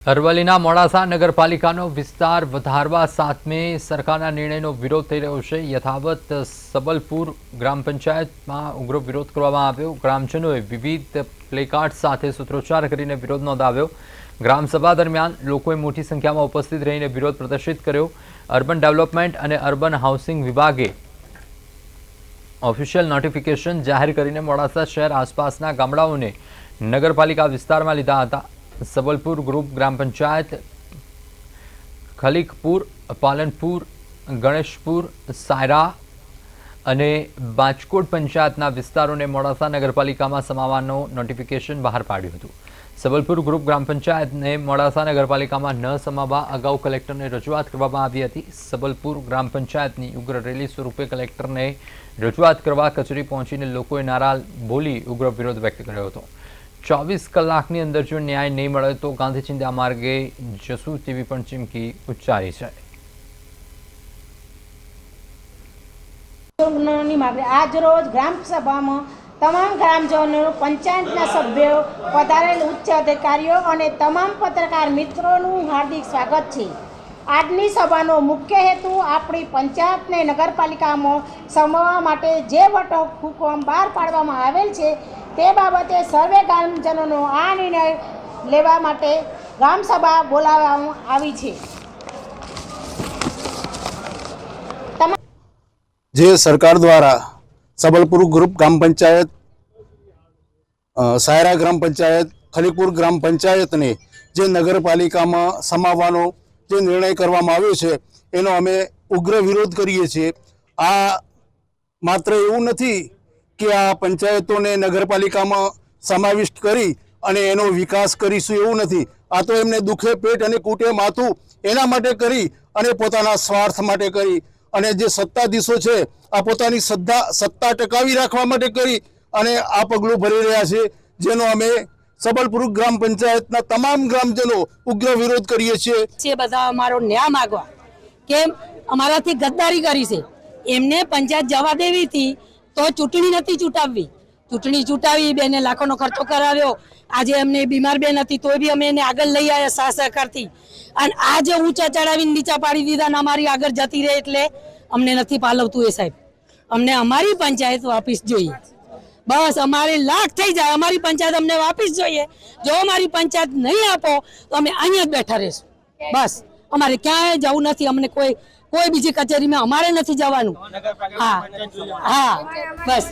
અરવલ્લીના મોડાસા નગરપાલિકાનો વિસ્તાર વધારવા સામે સરકારના નિર્ણયનો વિરોધ થઈ રહ્યો છે। યથાવત સબલપુર ગ્રામ પંચાયતમાં ઉગ્ર વિરોધ કરવામાં આવ્યો। ગ્રામજનોએ વિવિધ પ્લેકાર્ડ સાથે સૂત્રોચ્ચાર કરીને વિરોધ નોંધાવ્યો। ગ્રામસભા દરમિયાન લોકોએ મોટી સંખ્યામાં ઉપસ્થિત રહીને વિરોધ પ્રદર્શિત કર્યો। અર્બન ડેવલપમેન્ટ અને અર્બન હાઉસિંગ વિભાગે ઓફિશિયલ નોટિફિકેશન જાહેર કરીને મોડાસા શહેર આસપાસના ગામડાઓને નગરપાલિકા વિસ્તારમાં લીધા હતા। सबलपुर ग्रुप ग्राम पंचायत खलीकपुर, पालनपुर, गणेशपुर, सायरा અને બાજકોટ પંચાયતના વિસ્તારોને મોડાસા નગરપાલિકામાં સમાવવાનો નોટિફિકેશન બહાર પાડ્યું હતું। સબલપુર ગ્રુપ ગ્રામ પંચાયતને મોડાસા નગરપાલિકામાં ન સમાવવા અગાઉ કલેક્ટરને રજૂઆત કરવામાં આવી હતી। સબલપુર ગ્રામ પંચાયતની ઉગ્ર રેલી સ્વરૂપે કલેક્ટરને રજૂઆત કરવા કચેરી પહોંચીને લોકોએ નારા બોલી ઉગ્ર વિરોધ વ્યક્ત કર્યો હતો। 24 કલાકની અંદર જો ન્યાય નહીં મળે તો ગાંધી ચિંતા માર્ગે જશું તેવી પણ ચીમકી ઉચ્ચારી છે। આજ રોજ ગ્રામ સભામાં તમામ ગ્રામજનો, પંચાયતના સભ્યો, પધારેલ ઉચ્ચ અધિકારીઓ અને તમામ પત્રકાર મિત્રોનું હાર્દિક સ્વાગત છે। આજની સભાનો મુખ્ય હેતુ આપણી પંચાયતને નગરપાલિકામાં સમાવવા માટે જે વટહુકમ બહાર પાડવામાં આવેલ છે તે બાબતે સર્વે ગ્રામજનોનો આ નિર્ણય લેવા માટે ગ્રામસભા બોલાવવામાં આવી છે। જે સરકાર દ્વારા સબલપુર ગ્રુપ ગ્રામ પંચાયત, સાયરા ગ્રામ પંચાયત, ખલીકપુર ગ્રામ પંચાયતને જે નગરપાલિકામાં સમાવવાનો જે નિર્ણય કરવામાં આવ્યો છે એનો અમે ઉગ્ર વિરોધ કરીએ છીએ। આ માત્ર એવું નથી કે આ પંચાયતોને નગરપાલિકામાં સમાવિષ્ટ કરી અને એનો વિકાસ કરીશું એવું નથી। આ તો એમને દુખે પેટ અને કૂટે માથું એના માટે કરી અને પોતાના સ્વાર્થ માટે કરી અને જે સત્તાધીશો છે આ પોતાની સત્તા ટકાવી રાખવા માટે કરી અને આ પગલું ભરી રહ્યા છે, જેનો અમે સબલપુર ગ્રામ પંચાયતના તમામ ગ્રામજનો ઉગ્ર વિરોધ કરીએ છીએ। બધા અમારો ન્યાય માગવા કેમ અમારાથી ગદ્દારી કરી છે, એમને પંચાયત જવા દેવી હતી તો ચૂંટણી નથી ચૂંટાવવી, ચૂંટણી ચૂંટાવી બેને લાખોનો ખર્ચો કરાવ્યો। આજે એમને બીમાર બેન હતી તોય બી અમે એને આગળ લઈ આવ્યા સાથ સહકારથી, અને આજે ઊંચા ચડાવીને નીચા પાડી દીધા ને અમારી આગળ જતી રહે એટલે અમને નથી પાલવતું એ સાહેબ। અમને અમારી પંચાયત વાપસ જોઈએ, બસ અમારે લાખ થઈ જાય અમારી પંચાયત અમને વાપસ જોઈએ। જો અમારી પંચાયત નહીં આપો તો અમે અહીંયા જ બેઠા રહીશું, બસ અમારે ક્યાંય જવું નથી, અમને કોઈ બીજી કચેરીમાં અમારે નથી જવાનું। હા હા બસ।